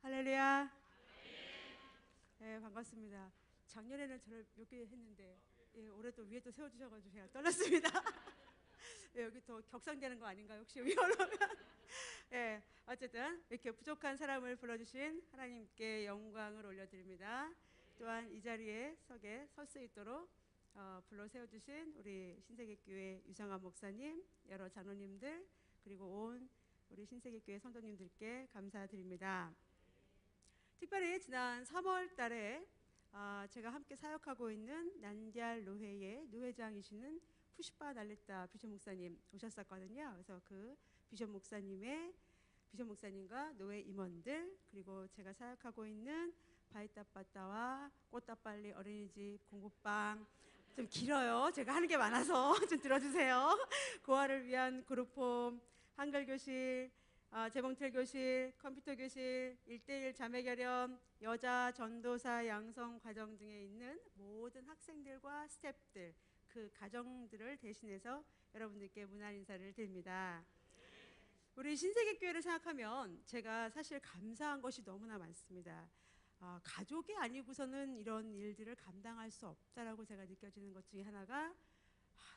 할렐루야. 네, 반갑습니다. 작년에는 저를 몇 개 했는데 올해도 위에 또 세워주셔가지고 제가 떨렸습니다. 여기 더 격상되는 거 아닌가요? 혹시 위험하면? 어쨌든 이렇게 부족한 사람을 불러주신 하나님께 영광을 올려드립니다. 또한 이 자리에 설 수 있도록 불러 세워주신 우리 신세계교회 유상환 목사님, 여러 장로님들, 그리고 온 우리 신세계교회 성도님들께 감사드립니다. 특별히 지난 3월 달에 제가 함께 사역하고 있는 난디알 노회의 노회장이시는 푸시파 날레타 비숍 목사님 오셨었거든요. 그래서 그 비숍 목사님과 노회 임원들, 그리고 제가 사역하고 있는 바이따빠따와 꽃다빨리 어린이집 공부방, 좀 길어요. 제가 하는 게 많아서 좀 들어주세요. 고아를 위한 그룹홈, 한글교실, 재봉틀교실, 컴퓨터교실, 1:1 자매결연, 여자 전도사 양성 과정 등에 있는 모든 학생들과 스태프들, 그 가정들을 대신해서 여러분들께 문안 인사를 드립니다. 우리 신세계교회를 생각하면 제가 사실 감사한 것이 너무나 많습니다. 가족이 아니고서는 이런 일들을 감당할 수 없다라고 제가 느껴지는 것 중에 하나가,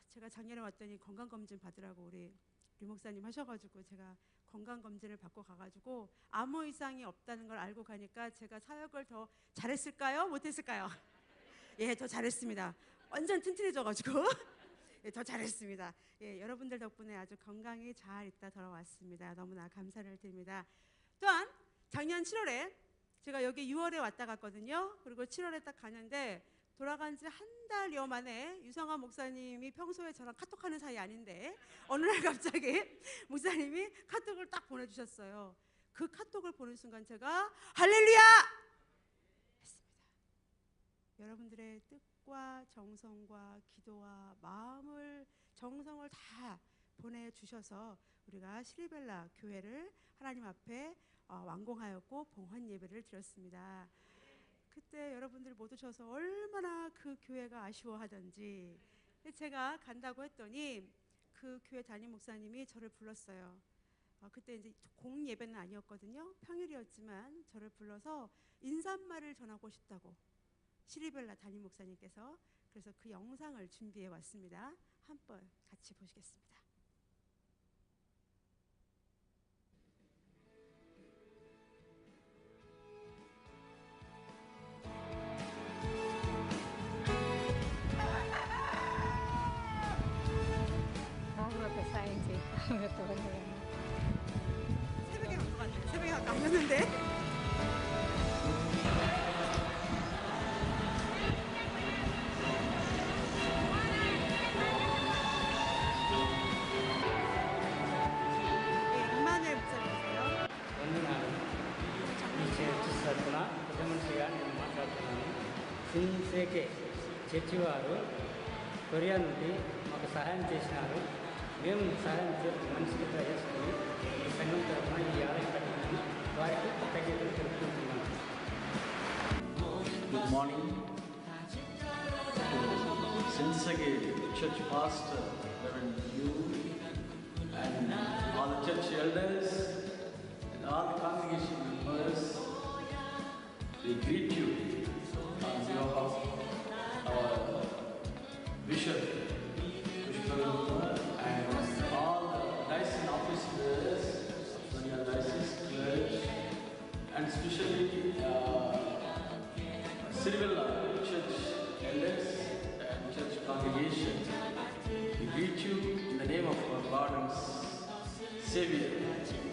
제가 작년에 왔더니 건강검진 받으라고 우리 류 목사님 하셔가지고 제가 건강검진을 받고 가가지고 아무 이상이 없다는 걸 알고 가니까 제가 사역을 더 잘했을까요? 못했을까요? 더 잘했습니다. 완전 튼튼해져가지고 더 잘했습니다. 여러분들 덕분에 아주 건강히 잘 있다 돌아왔습니다. 너무나 감사를 드립니다. 또한 작년 7월에 제가 여기 6월에 왔다 갔거든요. 그리고 7월에 딱 가는데 돌아간 지 한 달여 만에 유상환 목사님이 평소에 저랑 카톡하는 사이 아닌데 어느 날 갑자기 목사님이 카톡을 딱 보내주셨어요. 그 카톡을 보는 순간 제가 할렐루야! 했습니다. 여러분들의 뜻과 정성과 기도와 마음을, 정성을 다 보내주셔서 우리가 시리벨라 교회를 하나님 앞에 완공하였고 봉헌 예배를 드렸습니다. 그때 여러분들 못 오셔서 얼마나 그 교회가 아쉬워하던지, 제가 간다고 했더니 그 교회 담임 목사님이 저를 불렀어요. 그때 이제 공 예배는 아니었거든요. 평일이었지만 저를 불러서 인사말을 전하고 싶다고, 시리벨라 담임 목사님께서. 그래서 그 영상을 준비해 왔습니다. 한번 같이 보시겠습니다. 새벽에 간 것 같아요. 새벽에 갔는데 임마누엘 목사님이세요. వందనాలు. తరఫున ప్రథమనిగా నేను మాట్లాడుతున్నాను. సిన్సేకే చర్చి వారు కొరియా నుండి మాకు సహాయం చేసినారు. మేము సహాయం మనిషికి చేసుకుని ఈ సంఘం తరఫున ఈ ఆలయం కట్టినాము. వారికి కృతజ్ఞతలు తెలుపుకుంటున్నాను. Good morning. Sinsege Church Pastor, Reverend Yu, and all the church elders and all the congregation members, we greet you on behalf of our Bishop and all the diocese officers of the diocese clergy, and especially Sirivilla Church elders and church congregation. We greet you in the name of our Lord and Savior,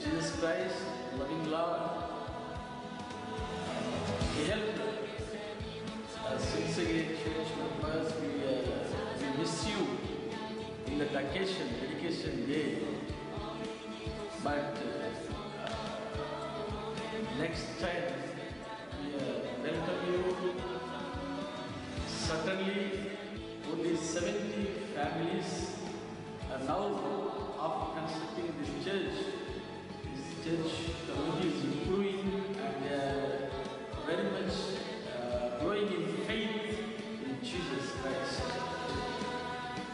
Jesus Christ, loving Lord. He helped Sinsege Church members. We miss you in the dedication day. But next time we welcome you. Certainly only 70 families are now, after constructing this church community is improving, and they are very much growing in faith in Jesus Christ.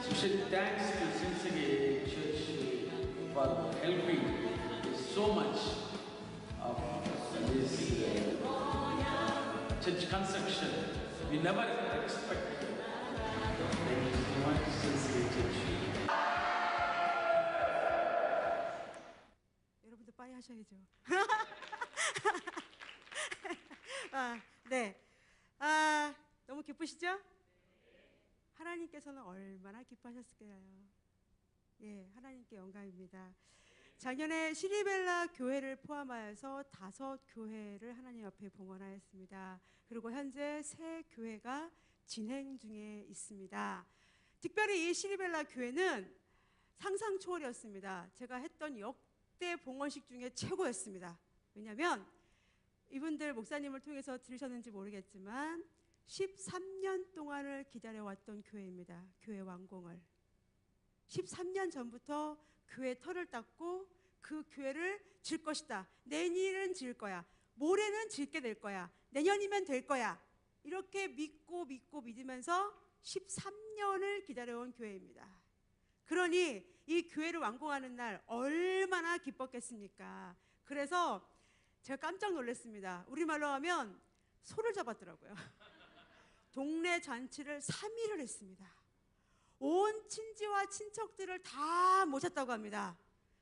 Special thanks to Sinsege Church for helping so much of this church construction. We never expect. Thank you so much, Cincinnati Church. 여러분들 빨리 하셔야죠. 네. 너무 기쁘시죠? 하나님께서는 얼마나 기뻐하셨을까요? 예, 하나님께 영광입니다. 작년에 시리벨라 교회를 포함하여서 5교회를 하나님 앞에 봉헌하였습니다. 그리고 현재 3교회가 진행 중에 있습니다. 특별히 이 시리벨라 교회는 상상 초월이었습니다. 제가 했던 역대 봉헌식 중에 최고였습니다. 왜냐하면 이분들 목사님을 통해서 들으셨는지 모르겠지만 13년 동안을 기다려왔던 교회입니다. 교회 완공을. 13년 전부터 교회 터를 닦고 그 교회를 질 것이다. 내일은 질 거야. 모레는 짓게 될 거야. 내년이면 될 거야. 이렇게 믿고 믿으면서 13년을 기다려온 교회입니다. 그러니 이 교회를 완공하는 날 얼마나 기뻤겠습니까? 그래서 제가 깜짝 놀랐습니다. 우리말로 하면 소를 잡았더라고요. 동네 잔치를 3일을 했습니다. 온 친지와 친척들을 다 모셨다고 합니다.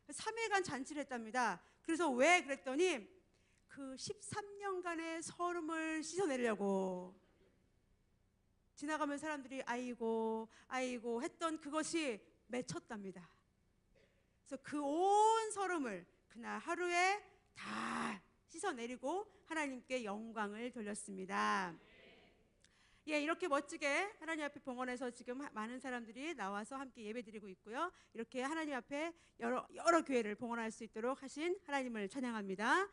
3일간 잔치를 했답니다. 그래서 왜 그랬더니 그 13년간의 서름을 씻어내려고 지나가면 사람들이 아이고 했던 그것이 맺혔답니다. 그래서 그 온 서름을 그날 하루에 다 씻어내리고 하나님께 영광을 돌렸습니다. 예, 이렇게 멋지게 하나님 앞에 봉헌해서 지금 많은 사람들이 나와서 함께 예배드리고 있고요. 이렇게 하나님 앞에 여러 교회를 봉헌할 수 있도록 하신 하나님을 찬양합니다.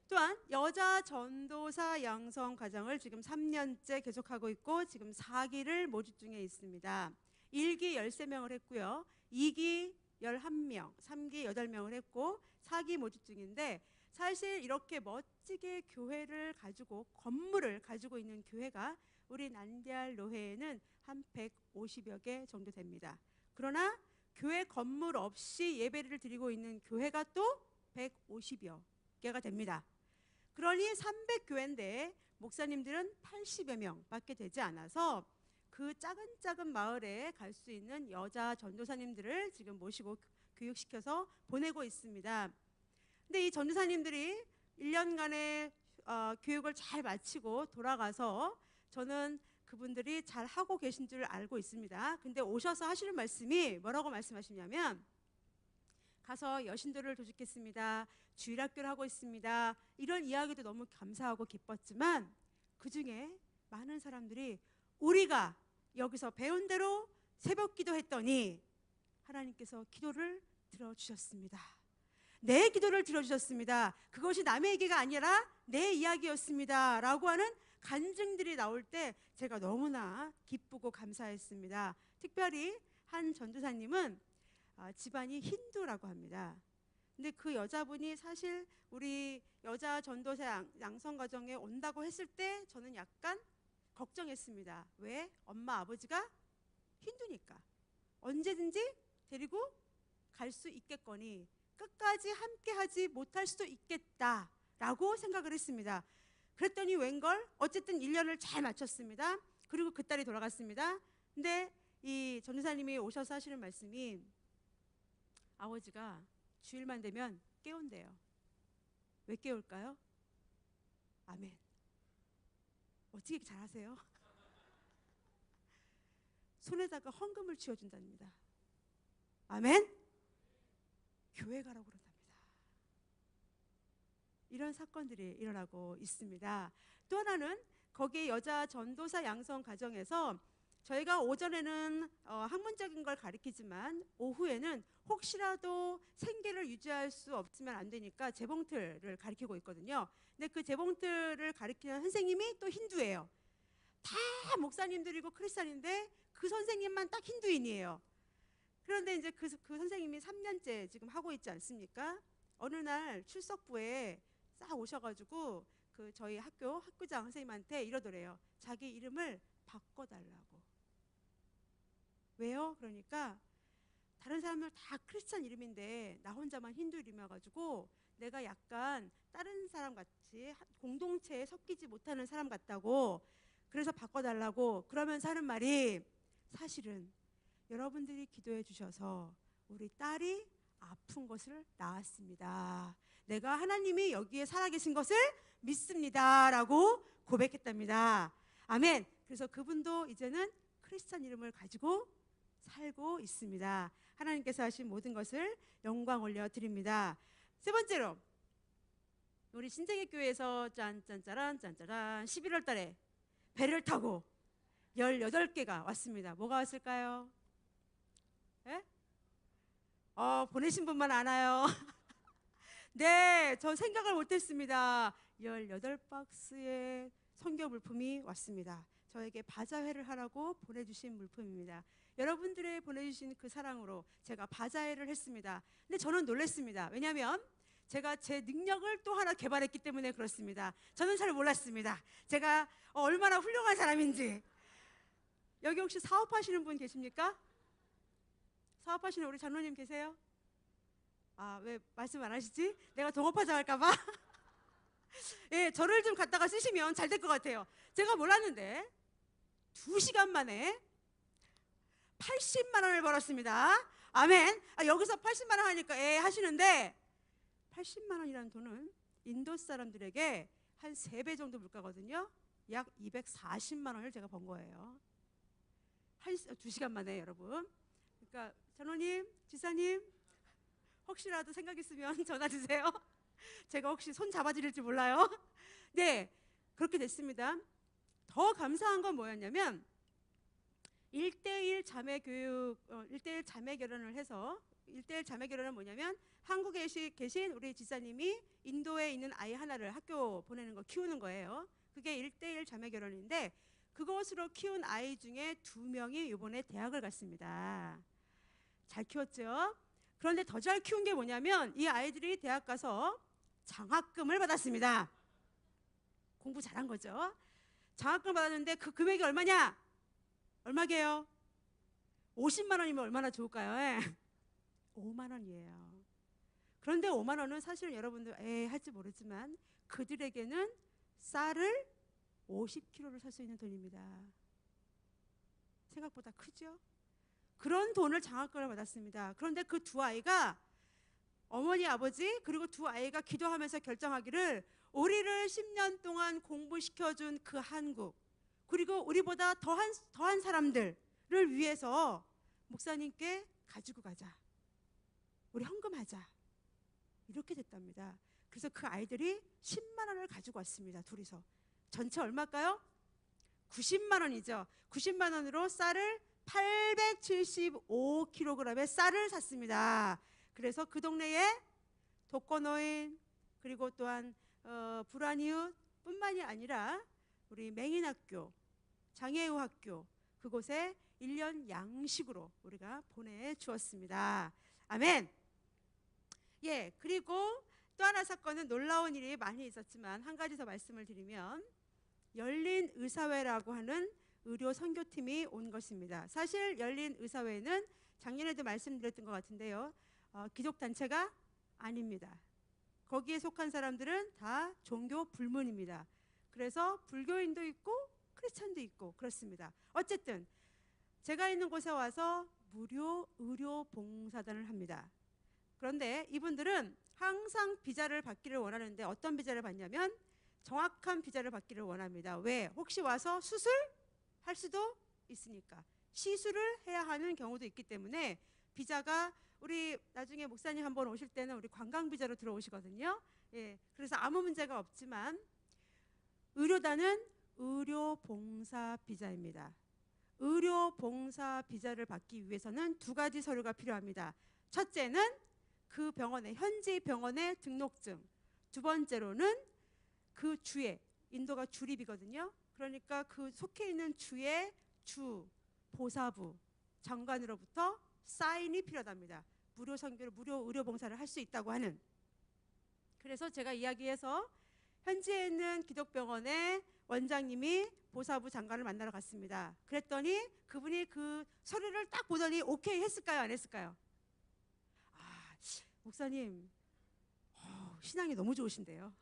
또한 여자 전도사 양성 과정을 지금 3년째 계속하고 있고 지금 4기를 모집 중에 있습니다. 1기 13명을 했고요. 2기 11명, 3기 8명을 했고 4기 모집 중인데 사실 이렇게 멋지게 교회를 가지고 건물을 가지고 있는 교회가 우리 난디알 노회에는 한 150여 개 정도 됩니다. 그러나 교회 건물 없이 예배를 드리고 있는 교회가 또 150여 개가 됩니다. 그러니 300교회인데 목사님들은 80여 명밖에 되지 않아서 그 작은 마을에 갈 수 있는 여자 전도사님들을 지금 모시고 교육시켜서 보내고 있습니다. 근데 이 전도사님들이 1년간의 교육을 잘 마치고 돌아가서 저는 그분들이 잘 하고 계신 줄 알고 있습니다. 근데 오셔서 하시는 말씀이 뭐라고 말씀하시냐면 가서 여신들을 도죽겠습니다. 주일학교를 하고 있습니다. 이런 이야기도 너무 감사하고 기뻤지만 그중에 많은 사람들이 우리가 여기서 배운 대로 새벽 기도했더니 하나님께서 기도를 들어주셨습니다. 내 기도를 들어주셨습니다. 그것이 남의 얘기가 아니라 내 이야기였습니다. 라고 하는 간증들이 나올 때 제가 너무나 기쁘고 감사했습니다. 특별히 한 전도사님은 집안이 힌두라고 합니다. 근데 그 여자분이 사실 우리 여자 전도사 양성 과정에 온다고 했을 때 저는 약간 걱정했습니다. 왜? 엄마 아버지가 힌두니까 언제든지 데리고 갈 수 있겠거니 끝까지 함께 하지 못할 수도 있겠다라고 생각을 했습니다. 그랬더니 웬걸 어쨌든 1년을 잘 마쳤습니다. 그리고 그 딸이 돌아갔습니다. 근데 이 전도사님이 오셔서 하시는 말씀이 아버지가 주일만 되면 깨운대요. 왜 깨울까요? 아멘. 어떻게 이렇게 잘하세요? 손에다가 헌금을 쥐어준답니다. 아멘? 교회 가라고 그런답니다. 이런 사건들이 일어나고 있습니다. 또 하나는 거기에 여자 전도사 양성 과정에서 저희가 오전에는 학문적인 걸 가르치지만 오후에는 혹시라도 생계를 유지할 수 없으면 안 되니까 재봉틀을 가르치고 있거든요. 근데 그 재봉틀을 가르치는 선생님이 또 힌두예요. 다 목사님들이고 크리스찬인데 그 선생님만 딱 힌두인이에요. 그런데 이제 그 선생님이 3년째 지금 하고 있지 않습니까? 어느 날 출석부에 싹 오셔가지고 그 저희 학교장 선생님한테 이러더래요. 자기 이름을 바꿔달라고. 왜요? 그러니까 다른 사람들 다 크리스찬 이름인데 나 혼자만 힌두 이름이어가지고 내가 약간 다른 사람 같이 공동체에 섞이지 못하는 사람 같다고, 그래서 바꿔달라고 그러면서 하는 말이, 사실은 여러분들이 기도해 주셔서 우리 딸이 아픈 것을 낳았습니다. 내가 하나님이 여기에 살아계신 것을 믿습니다 라고 고백했답니다. 아멘. 그래서 그분도 이제는 크리스찬 이름을 가지고 살고 있습니다. 하나님께서 하신 모든 것을 영광 올려드립니다. 세 번째로, 우리 신재기 교회에서 짠짠짜란 11월 달에 배를 타고 18개가 왔습니다. 뭐가 왔을까요? 예? 보내신 분만 아나요? 네, 저 생각을 못했습니다. 18박스의 선교 물품이 왔습니다. 저에게 바자회를 하라고 보내주신 물품입니다. 여러분들의 보내주신 그 사랑으로 제가 바자회를 했습니다. 근데 저는 놀랐습니다. 왜냐하면 제가 제 능력을 또 하나 개발했기 때문에 그렇습니다. 저는 잘 몰랐습니다. 제가 얼마나 훌륭한 사람인지. 여기 혹시 사업하시는 분 계십니까? 사업하시는 우리 장로님 계세요? 왜 말씀 안 하시지? 내가 동업하자 할까봐? 예, 저를 좀 갖다가 쓰시면 잘 될 것 같아요. 제가 몰랐는데 2시간 만에 80만 원을 벌었습니다. 아멘. 여기서 80만 원 하니까 하시는데, 80만 원이라는 돈은 인도 사람들에게 한 3배 정도 물가거든요. 약 240만 원을 제가 번 거예요. 2시간 만에, 여러분. 그러니까 장로님, 지사님, 혹시라도 생각 있으면 전화 주세요. 제가 혹시 손 잡아드릴지 몰라요. 네, 그렇게 됐습니다. 더 감사한 건 뭐였냐면 1대1 자매 교육, 1대1 자매 결혼을 해서, 1대1 자매 결혼은 뭐냐면 한국에 계신 우리 지사님이 인도에 있는 아이 하나를 학교 보내는 거, 키우는 거예요. 그게 1대1 자매 결혼인데, 그것으로 키운 아이 중에 2명이 이번에 대학을 갔습니다. 잘 키웠죠? 그런데 더 잘 키운 게 뭐냐면 이 아이들이 대학 가서 장학금을 받았습니다. 공부 잘한 거죠. 장학금을 받았는데 그 금액이 얼마냐? 얼마게요? 50만 원이면 얼마나 좋을까요? 5만 원이에요. 그런데 5만 원은 사실은 여러분들 할지 모르지만 그들에게는 쌀을 50kg를 살 수 있는 돈입니다. 생각보다 크죠? 그런 돈을 장학금을 받았습니다. 그런데 그 2아이가, 어머니, 아버지, 그리고 2아이가 기도하면서 결정하기를, 우리를 10년 동안 공부시켜준 그 한국, 그리고 우리보다 더한 사람들을 위해서 목사님께 가지고 가자. 우리 헌금하자. 이렇게 됐답니다. 그래서 그 아이들이 10만 원을 가지고 왔습니다. 둘이서. 전체 얼마일까요? 90만 원이죠. 90만 원으로 쌀을 875kg의 쌀을 샀습니다. 그래서 그 동네에 독거노인, 그리고 또한 불안이웃 뿐만이 아니라 우리 맹인학교, 장애우학교, 그곳에 1년 양식으로 우리가 보내주었습니다. 아멘. 예, 그리고 또 하나 사건은, 놀라운 일이 많이 있었지만 한 가지 더 말씀을 드리면, 열린 의사회라고 하는 의료 선교팀이 온 것입니다. 사실 열린 의사회는 작년에도 말씀드렸던 것 같은데요, 기독단체가 아닙니다. 거기에 속한 사람들은 다 종교 불문입니다. 그래서 불교인도 있고 크리스찬도 있고 그렇습니다. 어쨌든 제가 있는 곳에 와서 무료 의료 봉사단을 합니다. 그런데 이분들은 항상 비자를 받기를 원하는데, 어떤 비자를 받냐면 정확한 비자를 받기를 원합니다. 왜? 혹시 와서 수술할 수도 있으니까, 시술을 해야 하는 경우도 있기 때문에 비자가, 우리 나중에 목사님 한번 오실 때는 우리 관광 비자로 들어오시거든요. 예, 그래서 아무 문제가 없지만 의료단은 의료 봉사 비자입니다. 의료 봉사 비자를 받기 위해서는 2가지 서류가 필요합니다. 첫째는 그 병원의, 현지 병원의 등록증, 2번째로는 그 주의, 인도가 주립이거든요. 그러니까 그 속해 있는 주의 주 보사부 장관으로부터 사인이 필요합니다. 무료 선교를, 무료 의료 봉사를 할 수 있다고 하는. 그래서 제가 이야기해서 현지에 있는 기독병원의 원장님이 보사부 장관을 만나러 갔습니다. 그랬더니 그분이 그 서류를 딱 보더니 오케이 했을까요, 안 했을까요? 목사님, 신앙이 너무 좋으신데요.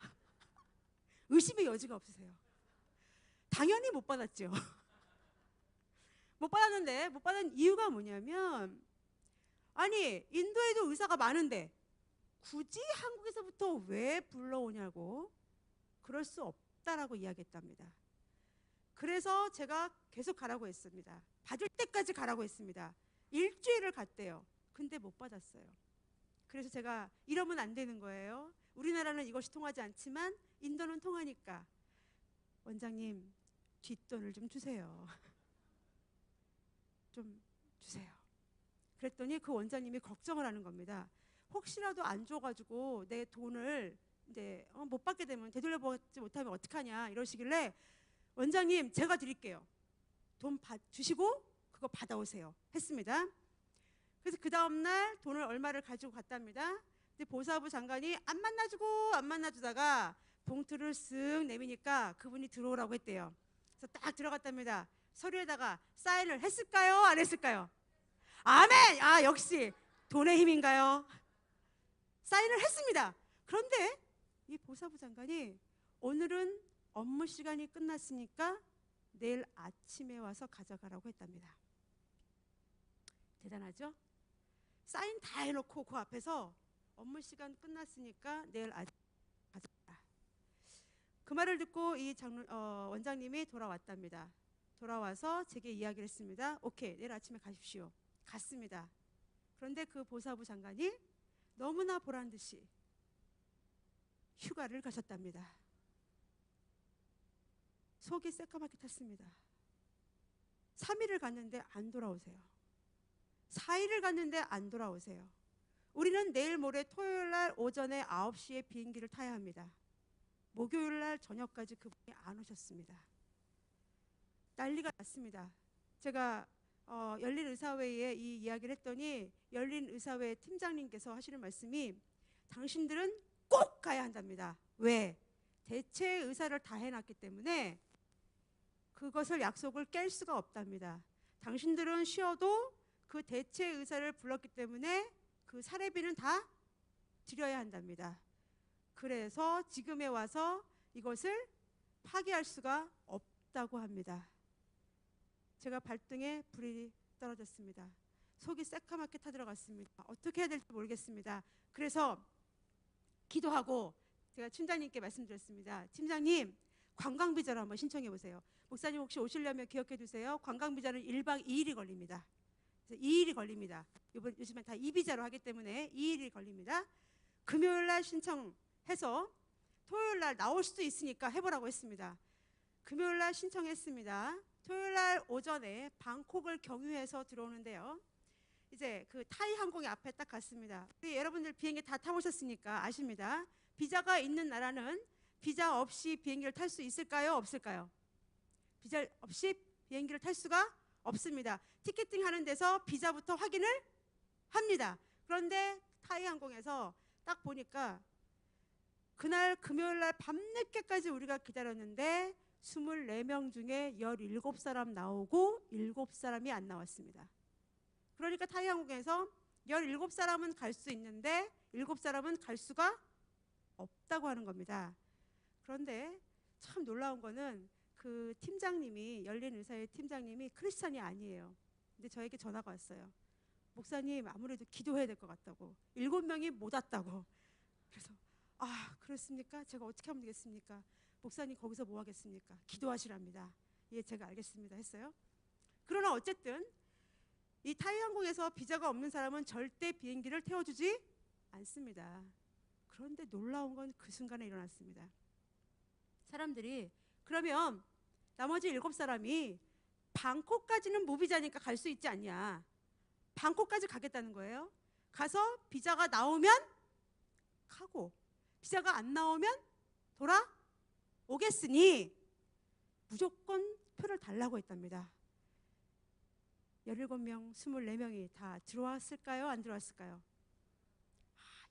의심의 여지가 없으세요. 당연히 못 받았죠. 못 받았는데 못 받은 이유가 뭐냐면, 아니 인도에도 의사가 많은데 굳이 한국에서부터 왜 불러오냐고, 그럴 수 없다라고 이야기했답니다. 그래서 제가 계속 가라고 했습니다. 받을 때까지 가라고 했습니다. 일주일을 갔대요. 근데 못 받았어요. 그래서 제가 이러면 안 되는 거예요. 우리나라는 이것이 통하지 않지만 인도는 통하니까 원장님 뒷돈을 좀 주세요. 좀 주세요. 그랬더니 그 원장님이 걱정을 하는 겁니다. 혹시라도 안 줘가지고 내 돈을 이제 못 받게 되면, 되돌려받지 못하면 어떡하냐 이러시길래, 원장님 제가 드릴게요. 돈 주시고 그거 받아오세요 했습니다. 그래서 그 다음날 돈을 얼마를 가지고 갔답니다. 근데 보사부 장관이 안 만나주다가 봉투를 쓱 내미니까 그분이 들어오라고 했대요. 그래서 딱 들어갔답니다. 서류에다가 사인을 했을까요? 안 했을까요? 아멘! 아, 역시 돈의 힘인가요? 사인을 했습니다. 그런데 이 보사부 장관이 오늘은 업무 시간이 끝났으니까 내일 아침에 와서 가져가라고 했답니다. 대단하죠? 사인 다 해놓고 그 앞에서 업무 시간 끝났으니까 내일 아침에 가져가라. 그 말을 듣고 이 원장님이 돌아왔답니다. 돌아와서 제게 이야기를 했습니다. 오케이, 내일 아침에 가십시오. 갔습니다. 그런데 그 보사부 장관이 너무나 보란듯이 휴가를 가셨답니다. 속이 새까맣게 탔습니다. 3일을 갔는데 안 돌아오세요. 4일을 갔는데 안 돌아오세요. 우리는 내일 모레 토요일날 오전에 9시에 비행기를 타야 합니다. 목요일날 저녁까지 그분이 안 오셨습니다. 난리가 났습니다. 제가 열린의사회에 이 이야기를 했더니 열린의사회 팀장님께서 하시는 말씀이, 당신들은 꼭 가야 한답니다. 왜? 대체 의사를 다 해놨기 때문에 그것을 약속을 깰 수가 없답니다. 당신들은 쉬어도 그 대체 의사를 불렀기 때문에 그 사례비는 다 드려야 한답니다. 그래서 지금에 와서 이것을 파기할 수가 없다고 합니다. 제가 발등에 불이 떨어졌습니다. 속이 새까맣게 타들어갔습니다. 어떻게 해야 될지 모르겠습니다. 그래서 기도하고 제가 팀장님께 말씀드렸습니다. 팀장님, 관광비자로 한번 신청해 보세요. 목사님 혹시 오시려면 기억해 두세요. 관광비자는 1박 2일이 걸립니다. 그래서 2일이 걸립니다. 요즘엔 다 2비자로 하기 때문에 2일이 걸립니다. 금요일날 신청해서 토요일날 나올 수도 있으니까 해보라고 했습니다. 금요일날 신청했습니다. 토요일날 오전에 방콕을 경유해서 들어오는데요. 이제 그 타이 항공의 앞에 딱 갔습니다. 여러분들 비행기 다 타보셨으니까 아십니다. 비자가 있는 나라는 비자 없이 비행기를 탈 수 있을까요? 없을까요? 비자 없이 비행기를 탈 수가 없습니다. 티켓팅 하는 데서 비자부터 확인을 합니다. 그런데 타이 항공에서 딱 보니까 그날 금요일날 밤늦게까지 우리가 기다렸는데 24명 중에 17사람 나오고 7사람이 안 나왔습니다. 그러니까 타이 항공에서 17사람은 갈 수 있는데 7사람은 갈 수가 없다고 하는 겁니다. 그런데 참 놀라운 거는 그 팀장님이, 열린의사회 팀장님이 크리스찬이 아니에요. 근데 저에게 전화가 왔어요. 목사님, 아무래도 기도해야 될 것 같다고. 7명이 못 왔다고. 그래서 그렇습니까? 제가 어떻게 하면 되겠습니까? 목사님, 거기서 뭐 하겠습니까? 기도하시랍니다. 예, 제가 알겠습니다 했어요. 그러나 어쨌든 이 타이항공에서 비자가 없는 사람은 절대 비행기를 태워주지 않습니다. 그런데 놀라운 건 그 순간에 일어났습니다. 사람들이, 그러면 나머지 7사람이 방콕까지는 무비자니까 갈 수 있지 않냐, 방콕까지 가겠다는 거예요. 가서 비자가 나오면 가고 비자가 안 나오면 돌아오겠으니 무조건 표를 달라고 했답니다. 17명, 24명이 다 들어왔을까요? 안 들어왔을까요?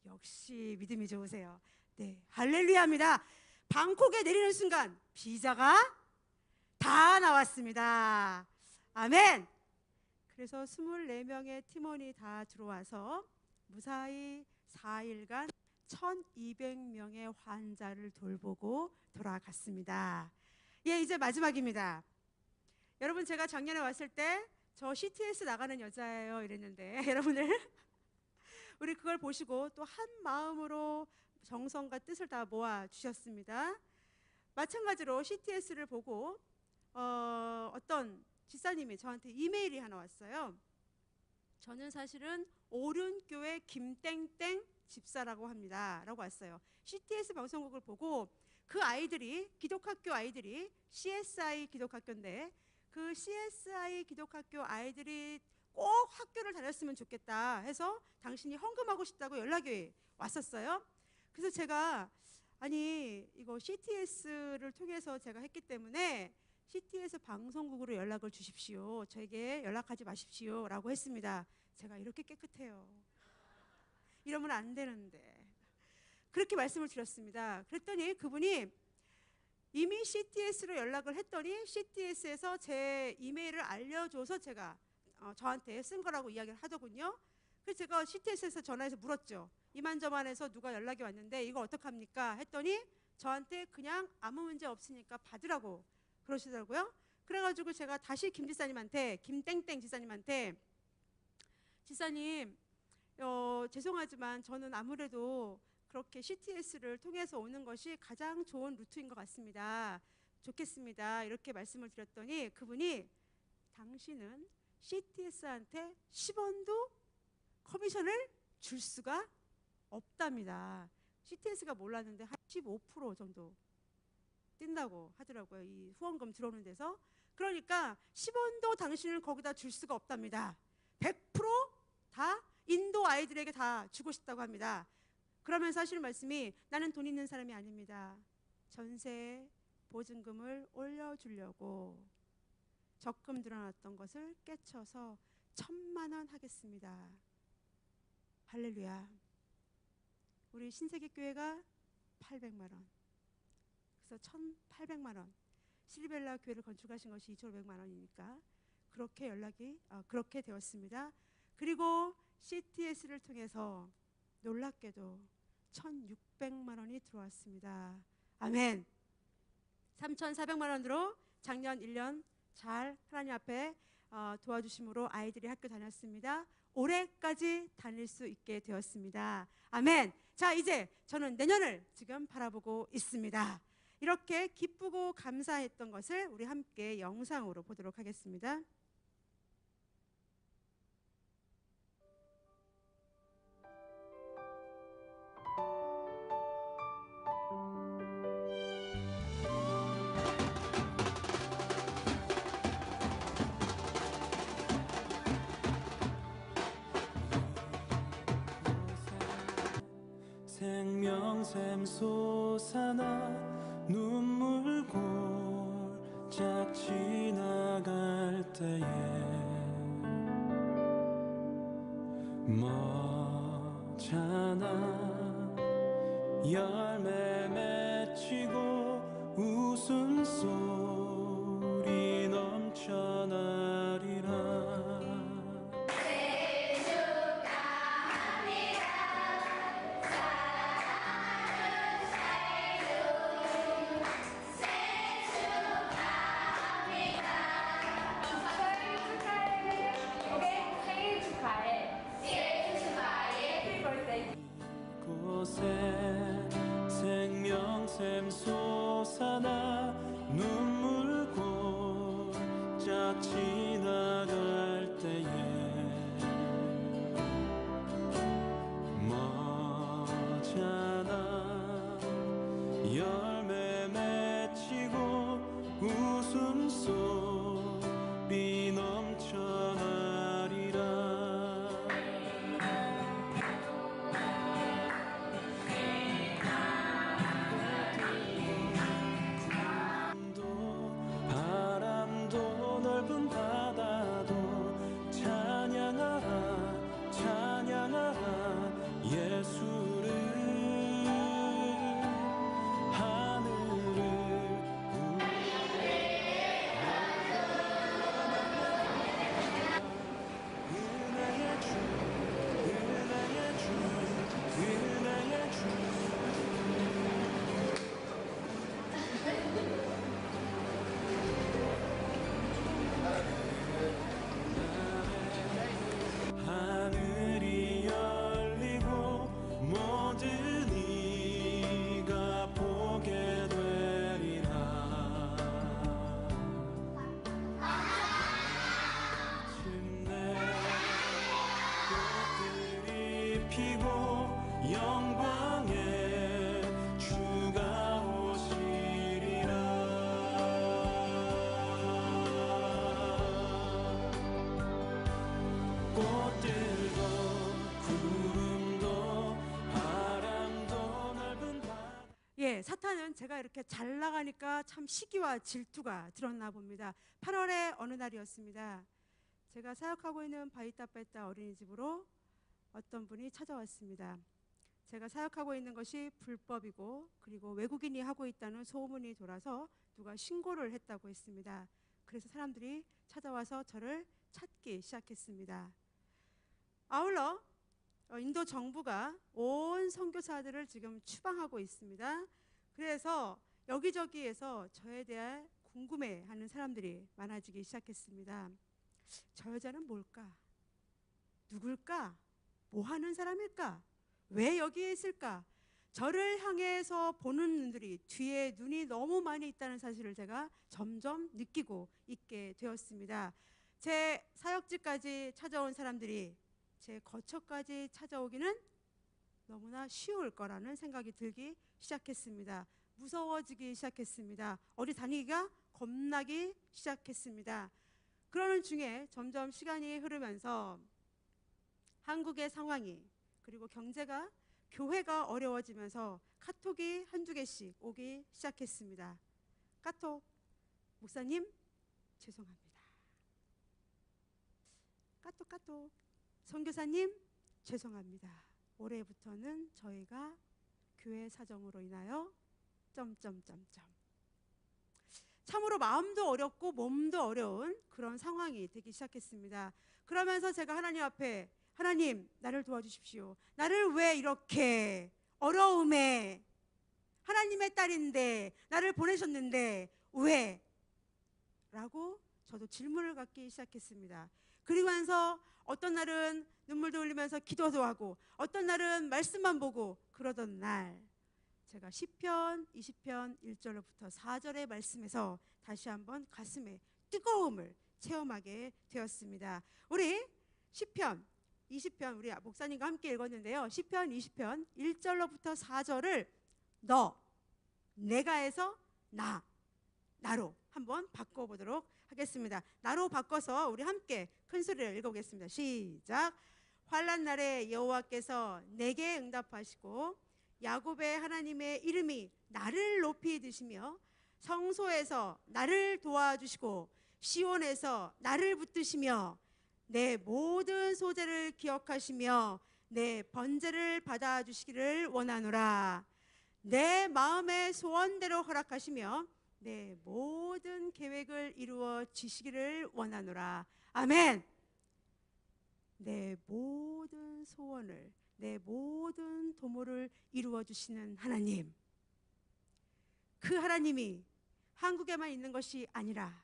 역시 믿음이 좋으세요. 네, 할렐루야입니다. 방콕에 내리는 순간 비자가 다 나왔습니다. 아멘. 그래서 24명의 팀원이 다 들어와서 무사히 4일간 1200명의 환자를 돌보고 돌아갔습니다. 예, 이제 마지막입니다. 여러분, 제가 작년에 왔을 때 저 CTS 나가는 여자예요 이랬는데 여러분들 우리 그걸 보시고 또 한 마음으로 정성과 뜻을 다 모아 주셨습니다. 마찬가지로 CTS를 보고 어떤 집사님이 저한테 이메일이 하나 왔어요. 저는 사실은 오륜교회 김땡땡 집사라고 합니다 라고 왔어요. CTS 방송국을 보고 그 아이들이, 기독학교 아이들이 CSI 기독학교인데 그 CSI 기독학교 아이들이 꼭 학교를 다녔으면 좋겠다 해서 당신이 헌금하고 싶다고 연락이 왔었어요. 그래서 제가 아니 이거 CTS를 통해서 제가 했기 때문에 CTS 방송국으로 연락을 주십시오. 저에게 연락하지 마십시오 라고 했습니다. 제가 이렇게 깨끗해요. 이러면 안 되는데 그렇게 말씀을 드렸습니다. 그랬더니 그분이 이미 CTS로 연락을 했더니 CTS에서 제 이메일을 알려줘서 제가 저한테 쓴 거라고 이야기를 하더군요. 그래서 제가 CTS에서 전화해서 물었죠. 이만저만해서 누가 연락이 왔는데 이거 어떡합니까? 했더니 저한테 그냥 아무 문제 없으니까 받으라고 그러시더라고요. 그래가지고 제가 다시 김 지사님한테, 김땡땡 지사님한테, 지사님 죄송하지만 저는 아무래도 그렇게 CTS를 통해서 오는 것이 가장 좋은 루트인 것 같습니다. 좋겠습니다. 이렇게 말씀을 드렸더니 그분이 당신은 CTS한테 10원도 커미션을 줄 수가 없답니다. CTS가 몰랐는데 한 15% 정도 뛴다고 하더라고요. 이 후원금 들어오는 데서. 그러니까 10원도 당신은 거기다 줄 수가 없답니다. 100% 인도 아이들에게 다 주고 싶다고 합니다. 그러면서 하시는 말씀이 나는 돈 있는 사람이 아닙니다. 전세 보증금을 올려주려고 적금 들어놨던 것을 깨쳐서 1000만 원 하겠습니다. 할렐루야. 우리 신세계 교회가 800만 원. 그래서 1800만 원. 실리벨라 교회를 건축하신 것이 2500만 원이니까 그렇게 연락이 그렇게 되었습니다. 그리고 CTS를 통해서 놀랍게도 1600만 원이 들어왔습니다. 아멘. 3400만 원으로 작년 1년 잘 하나님 앞에 도와주심으로 아이들이 학교 다녔습니다. 올해까지 다닐 수 있게 되었습니다. 아멘. 자, 이제 저는 내년을 지금 바라보고 있습니다. 이렇게 기쁘고 감사했던 것을 우리 함께 영상으로 보도록 하겠습니다. 생명샘 솟아나 눈물 골짝 지나갈 때에 머잖아 열매 맺히고 웃음소리 넘쳐나리라. 생명샘 솟아나 눈물 골짝 지나갈 때에 머잖아 열매 맺히고 웃음소리 넘쳐나리라. 사탄은 제가 이렇게 잘 나가니까 참 시기와 질투가 들었나 봅니다. 8월의 어느 날이었습니다. 제가 사역하고 있는 바이타베타 어린이집으로 어떤 분이 찾아왔습니다. 제가 사역하고 있는 것이 불법이고 그리고 외국인이 하고 있다는 소문이 돌아서 누가 신고를 했다고 했습니다. 그래서 사람들이 찾아와서 저를 찾기 시작했습니다. 아울러 인도 정부가 온 선교사들을 지금 추방하고 있습니다. 그래서 여기저기에서 저에 대해 궁금해하는 사람들이 많아지기 시작했습니다. 저 여자는 뭘까? 누굴까? 뭐 하는 사람일까? 왜 여기에 있을까? 저를 향해서 보는 눈들이 뒤에 눈이 너무 많이 있다는 사실을 제가 점점 느끼고 있게 되었습니다. 제 사역지까지 찾아온 사람들이 제 거처까지 찾아오기는 너무나 쉬울 거라는 생각이 들기 시작했습니다. 무서워지기 시작했습니다. 어디 다니기가 겁나기 시작했습니다. 그러는 중에 점점 시간이 흐르면서 한국의 상황이 그리고 경제가 교회가 어려워지면서 카톡이 한두 개씩 오기 시작했습니다. 카톡, 목사님 죄송합니다. 카톡, 선교사님 죄송합니다. 올해부터는 저희가 교회 사정으로 인하여 참으로 마음도 어렵고 몸도 어려운 그런 상황이 되기 시작했습니다. 그러면서 제가 하나님 앞에 하나님 나를 도와주십시오. 나를 왜 이렇게 어려움에 하나님의 딸인데 나를 보내셨는데 왜? 라고 저도 질문을 갖기 시작했습니다. 그러면서 어떤 날은 눈물도 흘리면서 기도도 하고 어떤 날은 말씀만 보고 그러던 날 제가 시편 20편 1절부터 4절의 말씀에서 다시 한번 가슴에 뜨거움을 체험하게 되었습니다. 우리 시편 20편 우리 목사님과 함께 읽었는데요. 시편 20편 1절로부터 4절을 내가에서 나로 한번 바꿔보도록 하겠습니다. 나로 바꿔서 우리 함께 큰 소리를 읽어보겠습니다. 시작. 환난 날에 여호와께서 내게 응답하시고 야곱의 하나님의 이름이 나를 높이 드시며 성소에서 나를 도와주시고 시온에서 나를 붙드시며 내 모든 소재를 기억하시며 내 번제를 받아주시기를 원하노라. 내 마음의 소원대로 허락하시며 내 모든 계획을 이루어 주시기를 원하노라. 아멘. 내 모든 소원을 내 모든 도모를 이루어 주시는 하나님, 그 하나님이 한국에만 있는 것이 아니라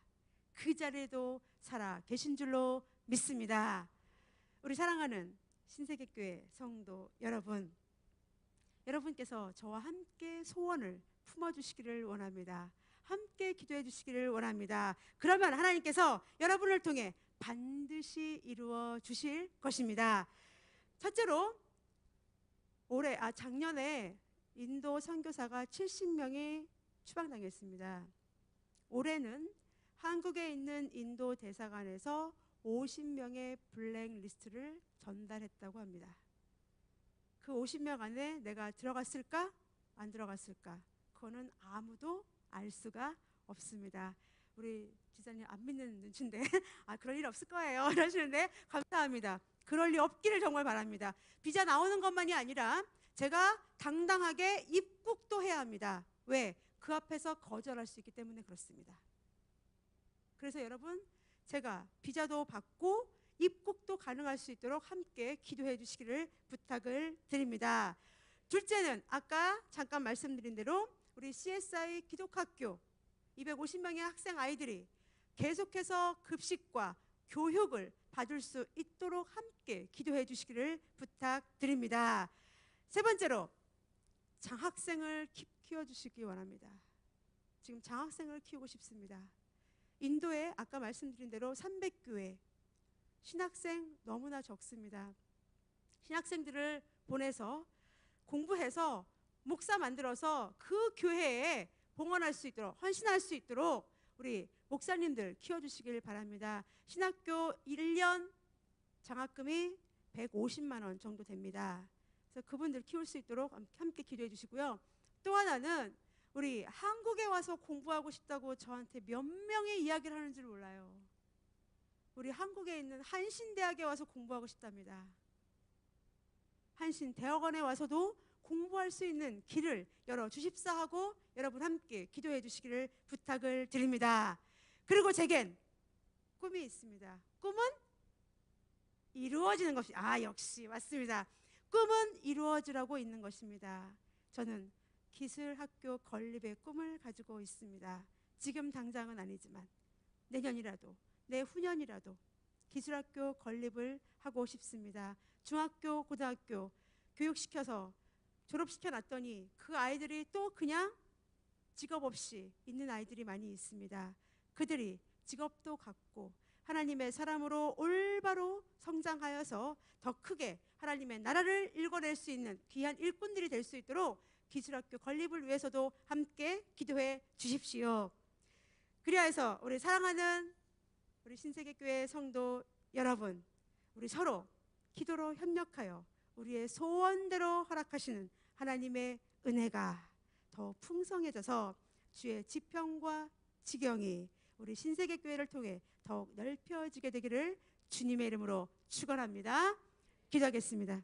그 자리에도 살아 계신 줄로 믿습니다. 우리 사랑하는 신세계교회 성도 여러분, 여러분께서 저와 함께 소원을 품어주시기를 원합니다. 함께 기도해 주시기를 원합니다. 그러면 하나님께서 여러분을 통해 반드시 이루어 주실 것입니다. 첫째로 작년에 인도 선교사가 70명이 추방당했습니다. 올해는 한국에 있는 인도 대사관에서 50명의 블랙리스트를 전달했다고 합니다. 그 50명 안에 내가 들어갔을까? 안 들어갔을까? 그거는 아무도 알 수가 없습니다. 우리 지사님 안 믿는 눈치인데 그럴 일 없을 거예요 이러시는데 감사합니다. 그럴 리 없기를 정말 바랍니다. 비자 나오는 것만이 아니라 제가 당당하게 입국도 해야 합니다. 왜? 그 앞에서 거절할 수 있기 때문에 그렇습니다. 그래서 여러분, 제가 비자도 받고 입국도 가능할 수 있도록 함께 기도해 주시기를 부탁을 드립니다. 둘째는 아까 잠깐 말씀드린 대로 우리 CSI 기독학교 250명의 학생 아이들이 계속해서 급식과 교육을 받을 수 있도록 함께 기도해 주시기를 부탁드립니다. 세 번째로 장학생을 키워주시기 원합니다. 지금 장학생을 키우고 싶습니다. 인도에 아까 말씀드린 대로 300교회 신학생 너무나 적습니다. 신학생들을 보내서 공부해서 목사 만들어서 그 교회에 봉헌할 수 있도록, 헌신할 수 있도록 우리 목사님들 키워주시길 바랍니다. 신학교 1년 장학금이 150만 원 정도 됩니다. 그래서 그분들 키울 수 있도록 함께 기도해 주시고요. 또 하나는 우리 한국에 와서 공부하고 싶다고 저한테 몇 명의 이야기를 하는 줄 몰라요. 우리 한국에 있는 한신대학에 와서 공부하고 싶답니다. 한신대학원에 와서도 공부할 수 있는 길을 열어주십사 하고 여러분 함께 기도해 주시기를 부탁을 드립니다. 그리고 제겐 꿈이 있습니다. 꿈은 이루어지는 것이, 역시 맞습니다. 꿈은 이루어지라고 있는 것입니다. 저는 기술학교 건립의 꿈을 가지고 있습니다. 지금 당장은 아니지만 내년이라도 내후년이라도 기술학교 건립을 하고 싶습니다. 중학교, 고등학교 교육시켜서 졸업시켜 놨더니 그 아이들이 또 그냥 직업 없이 있는 아이들이 많이 있습니다. 그들이 직업도 갖고 하나님의 사람으로 올바로 성장하여서 더 크게 하나님의 나라를 일궈낼 수 있는 귀한 일꾼들이 될 수 있도록 기술학교 건립을 위해서도 함께 기도해 주십시오. 그리하여서 우리 사랑하는 우리 신세계교회 성도 여러분, 우리 서로 기도로 협력하여 우리의 소원대로 허락하시는 하나님의 은혜가 더 풍성해져서 주의 지평과 지경이 우리 신세계교회를 통해 더욱 넓혀지게 되기를 주님의 이름으로 축원합니다. 기도하겠습니다.